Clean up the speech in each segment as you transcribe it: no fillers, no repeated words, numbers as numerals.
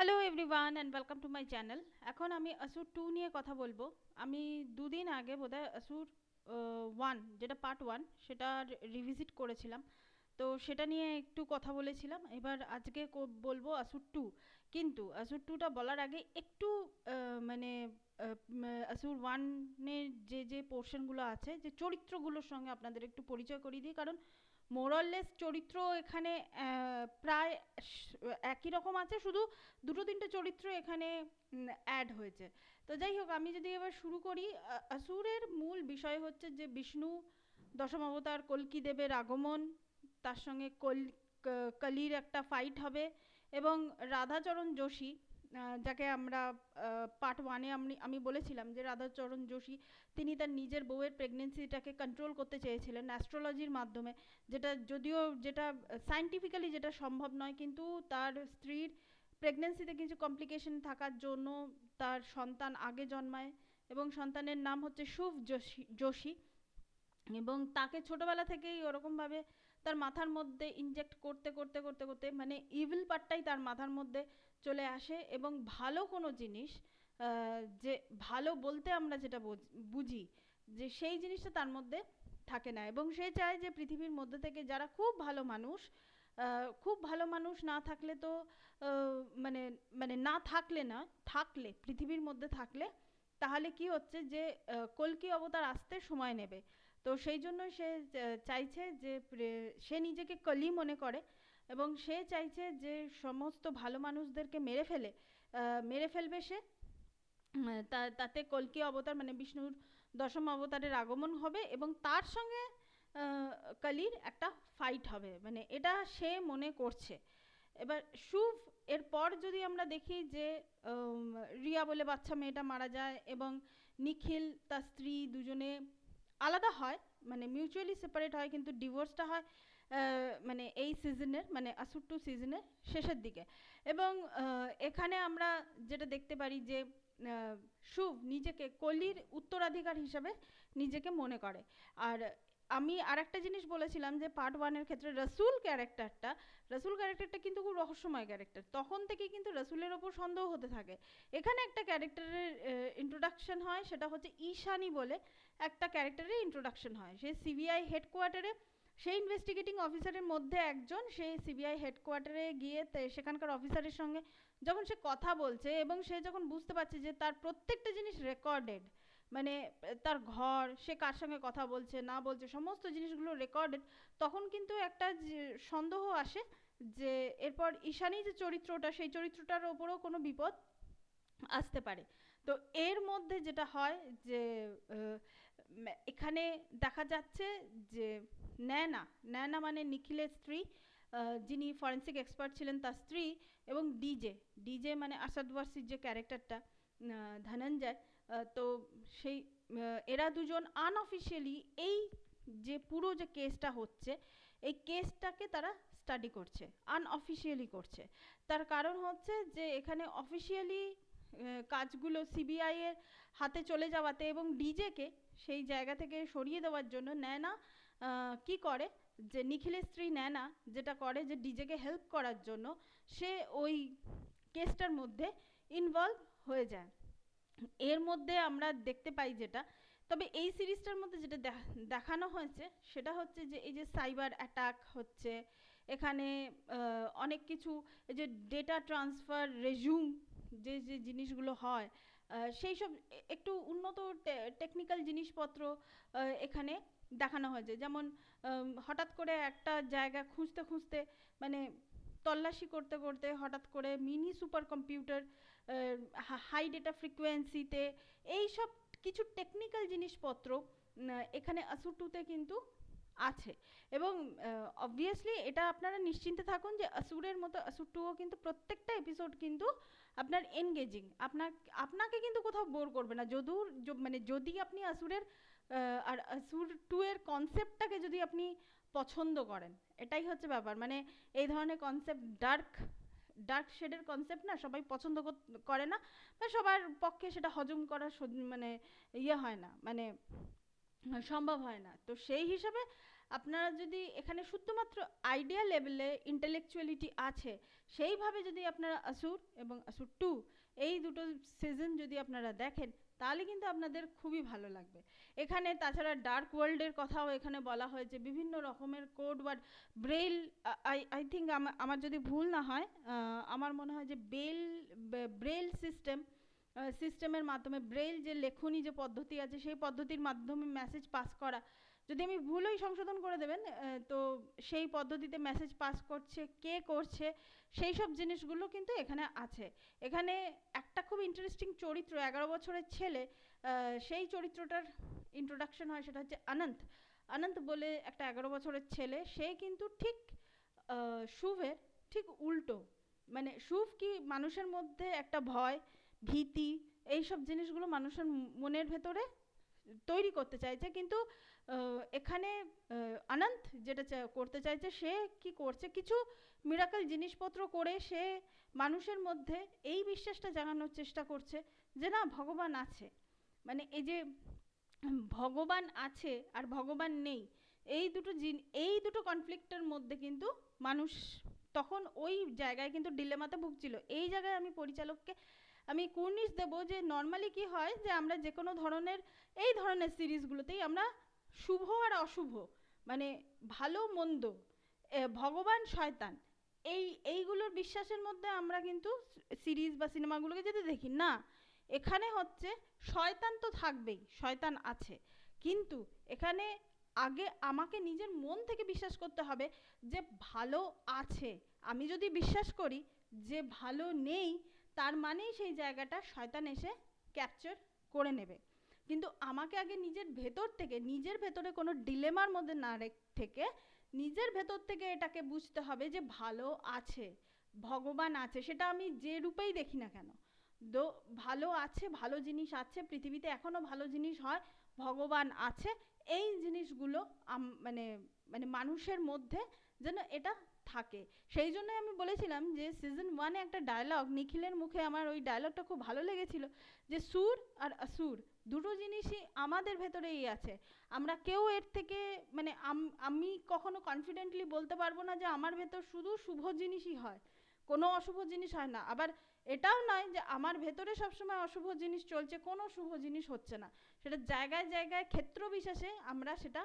Hello everyone and welcome to my channel. এখন আমি আসুর 2 নিয়ে কথা বলবো। আমি দুদিন আগে বোধহয় আসুর 1 যেটা পার্ট 1 সেটা রিভিজিট করেছিলাম। তো সেটা নিয়ে একটু কথা বলেছিলাম। এবার আজকে বলবো আসুর 2। কিন্তু আসুর 2টা বলার আগে একটু মানে আসুর 1-এর যে পোর্শনগুলো আছে, যে চরিত্রগুলোর সঙ্গে আপনাদের একটু পরিচয় করিয়ে দিই। কারণ মোরাললেস চরিত্র এখানে প্রায় একই রকম আছে, শুধু দুটো তিনটে চরিত্র এখানে অ্যাড হয়েছে। তো যাই হোক, আমি যদি এবার শুরু করি, আসুরের মূল বিষয় হচ্ছে যে বিষ্ণু দশম অবতার কল্কি দেবের আগমন, তার সঙ্গে কলির একটা ফাইট হবে, এবং রাধাচরণ যোশী, যাকে আমরা পার্ট 1-এ আমি বলেছিলাম যে রাধাচরণ যোশী তিনি তার নিজের বউয়ের প্রেগনেন্সিটাকে কন্ট্রোল করতে চেয়েছিলেন অ্যাস্ট্রোলজির মাধ্যমে, যেটা সায়েন্টিফিক্যালি যেটা সম্ভব নয়, কিন্তু তার স্ত্রীর প্রেগনেন্সিতে কিছু কমপ্লিকেশন থাকার জন্য তার সন্তান আগে জন্মায়, এবং সন্তানের নাম হচ্ছে শুভ যোশী। এবং তাকে ছোটবেলা থেকেই ওরকমভাবে তার মাথার মধ্যে ইনজেক্ট করতে করতে করতে করতে মানে ইভিল পার্টটাই তার মাথার মধ্যে চলে আসে, এবং ভালো কোনো জিনিস, যে ভালো বলতে আমরা যেটা বুঝি, যে সেই জিনিসটা তার মধ্যে থাকে না। এবং সে চায় যে পৃথিবীর মধ্যে থেকে যারা খুব ভালো মানুষ, খুব ভালো মানুষ না থাকলে তো মানে মানে না থাকলে না, থাকলে পৃথিবীর মধ্যে থাকলে তাহলে কি হচ্ছে যে কল্কি অবতার আসতে সময় নেবে। তো সেই জন্য সে চাইছে যে সে নিজেকে কলি মনে করে, এবং সে চাইছে যে সমস্ত ভালো মানুষদেরকে মেরে ফেলবে সে। তাতে কল্কি অবতার মানে বিষ্ণুর দশম অবতারের আগমন হবে, এবং তার সঙ্গে কালির একটা ফাইট হবে, মানে এটা সে মনে করছে। এবার শুভ এরপর যদি আমরা দেখি যে রিয়া বলে বাচ্চা মেয়েটা মারা যায়, এবং নিখিল তার স্ত্রী দুজনে আলাদা হয়, মানে মিউচুয়ালি সেপারেট হয়, কিন্তু ডিভোর্সটা হয় মানে এই সিজনের, মানে আসুর 2 সিজনের শেষের দিকে। এবং এখানে আমরা যেটা দেখতে পারি যে শুভ নিজেকে কলির উত্তরাধিকার হিসাবে নিজেকে মনে করে। আর আমি আরেকটা জিনিস বলেছিলাম যে পার্ট 1-এর ক্ষেত্রে রসুল ক্যারেক্টারটা কিন্তু খুব রহস্যময় ক্যারেক্টার, তখন থেকে কিন্তু রসুলের ওপর সন্দেহ হতে থাকে। এখানে একটা ক্যারেক্টারের ইন্ট্রোডাকশন হয়, সেটা হচ্ছে ঈশানী বলে একটা ক্যারেক্টারের ইন্ট্রোডাকশন হয়। সে সিবিআই হেডকোয়ার্টারে, সেই ইনভেস্টিগেটিং অফিসারের মধ্যে একজন, সেই সিবিআই হেডকোয়ার্টারে গিয়ে সেখানকার অফিসারের সঙ্গে যখন সে কথা বলছে, এবং সে যখন বুঝতে পারছে যে তার প্রত্যেকটা জিনিস রেকর্ডেড, মানে তার ঘর, সে কার সঙ্গে কথা বলছে না বলছে, সমস্ত জিনিসগুলো রেকর্ডেড, তখন কিন্তু একটা সন্দেহ আসে যে এরপর ঈশানী যে চরিত্রটা, সেই চরিত্রটার ওপরেও কোনো বিপদ আসতে পারে। তো এর মধ্যে যেটা হয় যে এখানে দেখা যাচ্ছে যে নয়না, নয়না মানে নিখিলের স্ত্রী, যিনি ফরেন্সিক এক্সপার্ট ছিলেন তার স্ত্রী, এবং ডিজে, ডিজে মানে আসাদ ওয়ারসির যে ক্যারেক্টারটা ধনঞ্জয়, তো সেই এরা দুজন আনঅফিসিয়ালি এই যে পুরো যে কেসটা হচ্ছে, এই কেসটাকে তারা স্টাডি করছে, আনঅফিসিয়ালি করছে। তার কারণ হচ্ছে যে এখানে অফিসিয়ালি কাজগুলো সিবিআই এর হাতে চলে যাওয়াতে, এবং ডিজেকে সেই জায়গা থেকে সরিয়ে দেওয়ার জন্য নয়না কি করে, যে নিখিলের স্ত্রী নয়না যেটা করে, যে ডিজেকে হেল্প করার জন্য সে ওই কেসটার মধ্যে ইনভলভ হয়ে যায়। এর মধ্যে আমরা দেখতে পাই যেটা, তবে এই সিরিজটার মধ্যে যেটা দেখানো হয়েছে সেটা হচ্ছে যে এই যে সাইবার অ্যাটাক হচ্ছে এখানে, অনেক কিছু, এই যে ডেটা ট্রান্সফার রেজিউম, যে যে জিনিসগুলো হয়, সেই সব একটু উন্নত টেকনিক্যাল জিনিসপত্র এখানে দেখানো হয়েছে। যেমন হঠাৎ করে একটা জায়গা খুঁজতে খুঁজতে, মানে তল্লাশি করতে করতে হঠাৎ করে mini super computer, high data ফ্রিকোয়েন্সিতে, এই সব কিছু টেকনিক্যাল জিনিসপত্র এখানে আসুর 2-তে কিন্তু আছে। এবং অবভিয়াসলি এটা আপনারা নিশ্চিন্তে থাকুন যে আসুরের মতো আসুর 2ও কিন্তু প্রত্যেকটা এপিসোড কিন্তু আপনার এনগেজিং, আপনাকে কিন্তু কোথাও বোর করবে না, যদুর মানে যদি আপনি আসুরের আর আসুর 2-এর কনসেপ্টটাকে যদি আপনি পছন্দ করেন, এটাই হচ্ছে ব্যাপার। মানে এই ধরনের কনসেপ্ট, ডার্ক ডার্ক শেডের কনসেপ্ট না সবাই পছন্দ করে না, বা সবার পক্ষে সেটা হজম করা মানে ইয়ে হয় না, মানে সম্ভব হয় না। তো সেই হিসাবে আপনারা যদি এখানে শুধুমাত্র আইডিয়া লেভেলে ইন্টেলেকচুয়ালিটি আছে, সেইভাবে যদি আপনারা আসুর এবং আসুর 2 এই দুটো সিজন যদি আপনারা দেখেন, তাহলে কিন্তু আপনাদের খুবই ভালো লাগবে। এখানে তাছাড়া ডার্ক ওয়ার্ল্ডের কথাও এখানে বলা হয়েছে, বিভিন্ন রকমের code word, Braille, I think আমার যদি ভুল না হয়, আমার মনে হয় যে ব্রেল সিস্টেমের মাধ্যমে, ব্রেল যে লেখনী যে পদ্ধতি আছে সেই পদ্ধতির মাধ্যমে মেসেজ পাস করা, যদি আমি ভুল হই সংশোধন করে দেবেন, তো সেই পদ্ধতিতে মেসেজ পাস করছে, কে করছে, সেই সব জিনিসগুলো কিন্তু এখানে আছে। এখানে একটা খুব ইন্টারেস্টিং চরিত্র, 11 বছরের ছেলে, সেই চরিত্রটার ইন্ট্রোডাকশন হয়, সেটা হচ্ছে অনন্ত। অনন্ত বলে একটা 11 বছরের ছেলে, সে কিন্তু ঠিক শুভের ঠিক উল্টো। মানে শুভ কি মানুষের মধ্যে একটা ভয়, ভীতি, এই সব জিনিসগুলো মানুষের মনের ভেতরে তৈরি করতে চাইছে, কিন্তু এখানে অনন্ত যেটা করতে চাইছে, সে কি করছে, কিছু মিরাকল জিনিসপত্র করে সে মানুষের মধ্যে এই বিশ্বাসটা জাগানোর চেষ্টা করছে যে না, ভগবান আছে। মানে এই যে ভগবান আছে আর ভগবান নেই, এই দুটো কনফ্লিক্টের মধ্যে কিন্তু মানুষ তখন ওই জায়গায় কিন্তু ডিলেমাতে ভুগছিল। এই জায়গায় আমি পরিচালককে আমি কুর্নিশ দেবো যে নর্মালি কি হয় যে আমরা যে কোনো ধরনের এই ধরনের সিরিজগুলোতেই আমরা শুভ আর অশুভ, মানে ভালো মন্দ, ভগবান শয়তান, এইগুলোর বিশ্বাসের মধ্যে আমরা কিন্তু সিরিজ বা সিনেমাগুলোকে যেতে দেখি না। এখানে হচ্ছে শয়তান তো থাকবেই, শয়তান আছে, কিন্তু এখানে আগে আমাকে নিজের মন থেকে বিশ্বাস করতে হবে যে ভালো আছে। আমি যদি বিশ্বাস করি যে ভালো নেই, তার মানেই সেই জায়গাটা শয়তান এসে ক্যাপচার করে নেবে। কিন্তু আমাকে আগে নিজের ভেতরে কোনো ডিলেমার মধ্যে না থেকে নিজের ভেতর থেকে এটাকে বুঝতে হবে যে ভালো আছে, ভগবান আছে, সেটা আমি যে রূপেই দেখি না কেন, ভালো আছে, ভালো জিনিস আছে পৃথিবীতে, এখনো ভালো জিনিস হয়, ভগবান আছে, এই জিনিসগুলো মানে মানে মানুষের মধ্যে যেন এটা থাকে। সেই জন্যই আমি বলেছিলাম যে সিজন 1-এ একটা ডায়লগ, নিখিলের মুখে আমার ওই ডায়লগটা খুব ভালো লেগেছিল, যে সুর আর আসুর দুটো জিনিসই আমাদের ভেতরেই আছে। আমরা কেউ এর থেকে মানে আমি কখনো কনফিডেন্টলি বলতে পারবো না যে আমার ভেতর শুধু শুভ জিনিসই হয়, কোনো অশুভ জিনিস হয় না। আবার এটাও নয় যে আমার ভেতরে সবসময় অশুভ জিনিস চলছে, কোনো শুভ জিনিস হচ্ছে না। সেটা জায়গায় জায়গায় ক্ষেত্র বিশেষে আমরা সেটা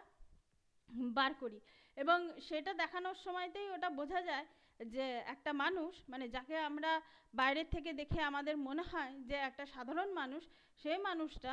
বার করি, এবং সেটা দেখানোর সময়তেই ওটা বোঝা যায় যে একটা মানুষ, মানে যাকে আমরা বাইরের থেকে দেখে আমাদের মনে হয় যে একটা সাধারণ মানুষ, সেই মানুষটা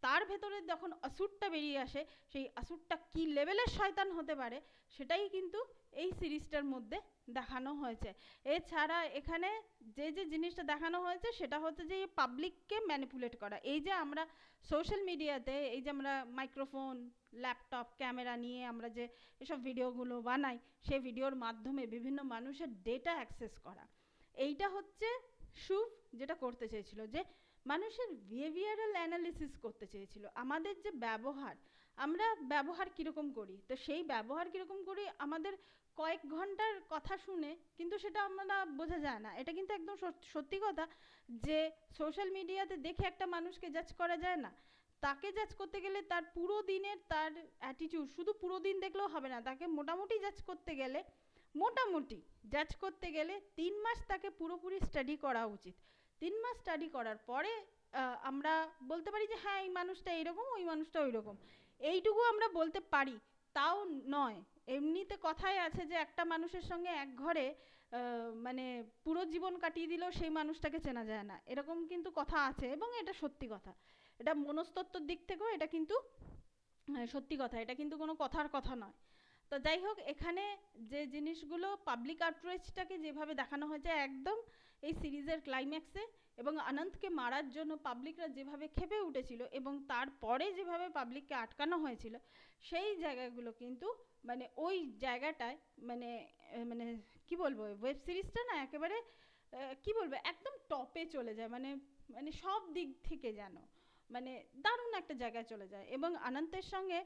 তার ভেতরে যখন আসুরটা বেরিয়ে আসে, সেই আসুরটা কি লেভেলের শয়তান হতে পারে, সেটাই কিন্তু এই সিরিজটার মধ্যে দেখানো হয়েছে। এছাড়া এখানে যে জিনিসটা দেখানো হয়েছে সেটা হচ্ছে যে পাবলিককে ম্যানিপুলেট করা। এই যে আমরা সোশ্যাল মিডিয়াতে, এই যে আমরা মাইক্রোফোন, ল্যাপটপ, ক্যামেরা নিয়ে আমরা যে এসব ভিডিওগুলো বানাই, সেই ভিডিওর মাধ্যমে বিভিন্ন মানুষের ডেটা অ্যাক্সেস করা, এইটা হচ্ছে শুভ যেটা করতে চেয়েছিল, যে মানুষের বিহেভিয়ারাল অ্যানালিসিস করতে চেয়েছিল, আমাদের যে ব্যবহার, আমরা ব্যবহার কীরকম করি, তো সেই ব্যবহার কীরকম করি আমাদের কয়েক ঘন্টার কথা শুনে কিন্তু সেটা আমরা বোঝা যায় না। এটা কিন্তু একদম সত্যি কথা যে সোশ্যাল মিডিয়াতে দেখে একটা মানুষকে জাজ করা যায় না। তাকে জাজ করতে গেলে তার পুরো দিনের তার অ্যাটিটিউড, শুধু পুরো দিন দেখলেও হবে না, তাকে মোটামুটি জাজ করতে গেলে 3 মাস তাকে পুরোপুরি স্টাডি করা উচিত। 3 মাস স্টাডি করার পরে আমরা বলতে পারি যে হ্যাঁ এই মানুষটা এইরকম, ওই মানুষটা ওই রকম, এইটুকু আমরা বলতে পারি। তাও নয়, এমনিতে কথায় আছে যে একটা মানুষের সঙ্গে এক ঘরে মানে পুরো জীবন কাটিয়ে দিলেও সেই মানুষটাকে চেনা যায় না, এরকম কিন্তু কথা আছে, এবং এটা সত্যি কথা। এটা মনস্তত্ত্বর দিক থেকেও এটা কিন্তু সত্যি কথা, এটা কিন্তু কোনো কথার কথা নয়। তো যাই হোক, এখানে যে জিনিসগুলো পাবলিক আউটরিচটাকে যেভাবে দেখানো হয়েছে একদম এই সিরিজের ক্লাইম্যাক্সে, এবং অনন্তকে মারার জন্য পাবলিকরা যেভাবে ক্ষেপে উঠেছিল এবং তারপরে যেভাবে পাবলিককে আটকানো হয়েছিল, সেই জায়গাগুলো কিন্তু মানে ওই জায়গাটায় মানে মানে কি বলবো, ওয়েব সিরিজটা না একেবারে কি বলবো একদম টপে চলে যায়, মানে মানে সব দিক থেকে যেন মানে দারুণ একটা জায়গায় চলে যায়। এবং অনন্তের সঙ্গে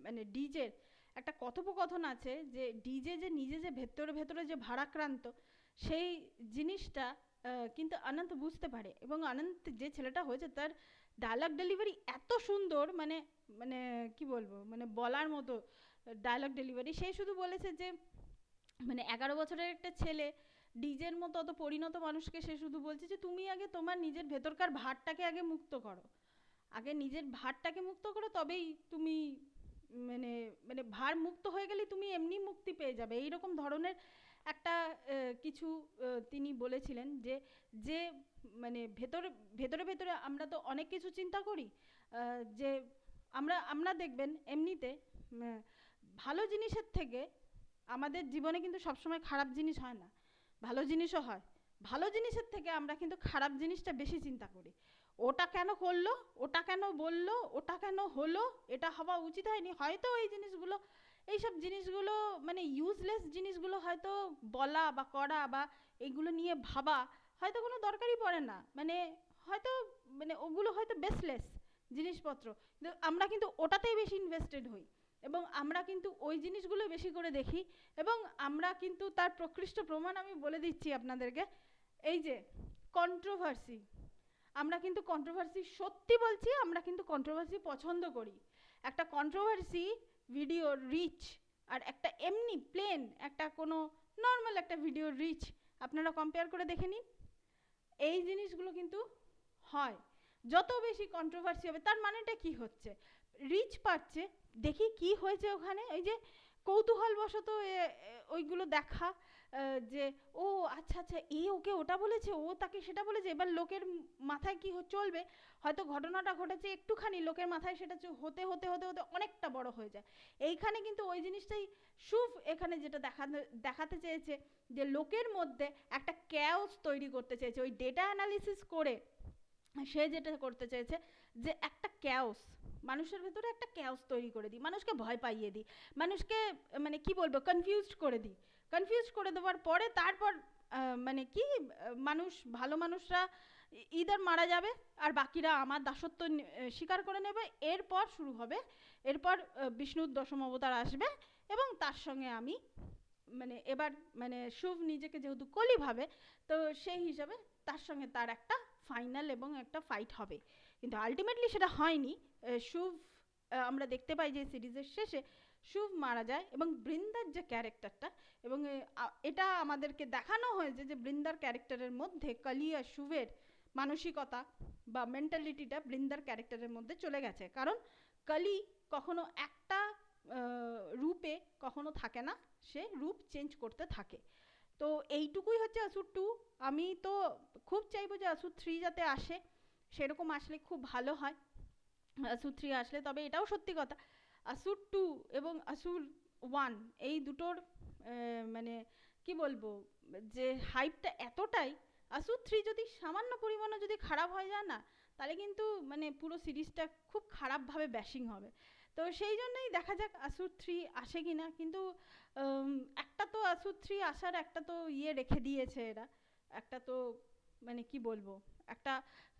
মানে ডিজের একটা কথোপকথন আছে, যে ডিজে যে নিজে যে ভেতরে যে ভারাক্রান্ত, সেই জিনিসটা কিন্তু অনন্ত বুঝতে পারে, এবং অনন্ত যে ছেলেটা হয়েছে তার ডায়লগ ডেলিভারি এত সুন্দর, মানে মানে কি বলবো, মানে বলার মতো, ডায়লগ ডেলিভারি, সে শুধু বলেছে যে মানে 11 বছরের একটা ছেলে ডিজের মতো অত পরিণত মানুষকে সে শুধু বলছে যে তুমি আগে তোমার নিজের ভেতরকার ভারটাকে আগে মুক্ত করো, আগে নিজের ভারটাকে মুক্ত করো, তবেই তুমি মানে মানে ভার মুক্ত হয়ে গেলে তুমি এমনি মুক্তি পেয়ে যাবে, এইরকম ধরনের একটা কিছু তিনি বলেছিলেন। যে যে মানে ভেতরে ভেতরে ভেতরে আমরা তো অনেক কিছু চিন্তা করি, যে আমরা আমরা দেখবেন এমনিতে ভালো জিনিসের থেকে আমাদের জীবনে কিন্তু সবসময় খারাপ জিনিস হয় না, ভালো জিনিসও হয়। ভালো জিনিসের থেকে আমরা কিন্তু খারাপ জিনিসটা বেশি চিন্তা করি, ওটা কেন করলো, ওটা কেন বললো, ওটা কেন হলো, এটা হওয়া উচিত হয়নি, হয়তো এই জিনিসগুলো, এইসব জিনিসগুলো মানে ইউজলেস জিনিসগুলো হয়তো বলা বা করা বা এইগুলো নিয়ে ভাবা হয়তো কোনো দরকারই পড়ে না, মানে হয়তো মানে ওগুলো হয়তো বেসলেস জিনিসপত্র, কিন্তু আমরা কিন্তু ওটাতেই বেশি ইনভেস্টেড হই এবং আমরা কিন্তু ওই জিনিসগুলো বেশি করে দেখি। এবং আমরা কিন্তু তার প্রকৃষ্ট প্রমাণ আমি বলে দিচ্ছি আপনাদেরকে, এই যে কন্ট্রোভার্সি, আমরা কিন্তু কন্ট্রোভার্সি, সত্যি বলছি আমরা কিন্তু কন্ট্রোভার্সি পছন্দ করি। একটা কন্ট্রোভার্সি ভিডিও রিচ আর একটা এমনি প্লেন একটা কোনো নর্মাল একটা ভিডিও রিচ আপনারা কম্পেয়ার করে দেখে নিন, এই জিনিসগুলো কিন্তু হয়। যত বেশি কন্ট্রোভার্সি হবে তার মানেটা কি হচ্ছে, রিচ পাচ্ছে, দেখি কি হয়েছে ওখানে, এই যে কৌতূহলবশত ওইগুলো দেখা, যে ও আচ্ছা আচ্ছা এ ওকে ওটা বলেছে, ও তাকে সেটা বলেছে, এবার লোকের মাথায় কি চলবে, হয়তো ঘটনাটা ঘটেছে একটুখানি, লোকের মাথায় সেটা হতে হতে হতে হতে অনেকটা বড় হয়ে যায়। এইখানে কিন্তু ওই জিনিসটাই শুভ এখানে যেটা দেখাতে চেয়েছে, যে লোকের মধ্যে একটা ক্যাওস তৈরি করতে চেয়েছে, ওই ডেটা অ্যানালিসিস করে সে যেটা করতে চেয়েছে যে একটা ক্যাওস মানুষের ভেতরে একটা ক্যাওস তৈরি করে দিই, মানুষকে ভয় পাইয়ে দিই, মানুষকে মানে কি বলবো কনফিউজড করে দিই, কনফিউজ করে দেওয়ার পরে তারপর মানে কি মানুষ, ভালো মানুষরা ইদার মারা যাবে আর বাকিরা আমার দাসত্ব স্বীকার করে নেবে, এরপর শুরু হবে, এরপর বিষ্ণুর দশম অবতার আসবে এবং তার সঙ্গে আমি মানে এবার মানে শুভ নিজেকে যেহেতু কলি ভাবে, তো সেই হিসাবে তার সঙ্গে তার একটা ফাইনাল এবং একটা ফাইট হবে, কিন্তু আলটিমেটলি সেটা হয়নি। শুভ আমরা দেখতে পাই যে সিরিজের শেষে শুভ মারা যায় এবং বৃন্দার যে ক্যারেক্টারটা, এবং এটা আমাদেরকে দেখানো হয়েছে যে বৃন্দার ক্যারেক্টারের মধ্যে কলি আর শুভের মানসিকতা বা মেন্টালিটিটা বৃন্দার ক্যারেক্টারের মধ্যে চলে গেছে, কারণ কলি কখনো একটা রূপে কখনো থাকে না, সে রূপ চেঞ্জ করতে থাকে। তো এইটুকুই হচ্ছে আসুর 2। আমি তো খুব চাইবো যে আসুর 3 যাতে আসে, সেরকম আসলে খুব ভালো হয় আসুর 3 আসলে। তবে এটাও সত্যি কথা, আসুর 2 এবং আসুর 1 এই দুটোর মানে কি বলবো, যে হাইপটা এতটাই, আসুর 3 যদি সামান্য পরিমাণে যদি খারাপ হয়ে যায় না, তাহলে কিন্তু মানে পুরো সিরিজটা খুব খারাপভাবে ব্যাশিং হবে। তো সেই জন্যই দেখা যাক আসুর 3 আসে কি না, কিন্তু একটা তো আসুর 3 আসার একটা তো ইয়ে রেখে দিয়েছে এরা, একটা তো মানে কি বলবো, একটা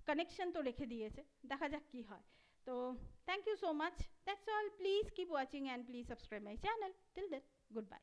কানেকশন তো রেখে দিয়েছে, দেখা যাক কি হয়। তো thank you so much, that's all, please keep watching and please subscribe my channel, till then good by.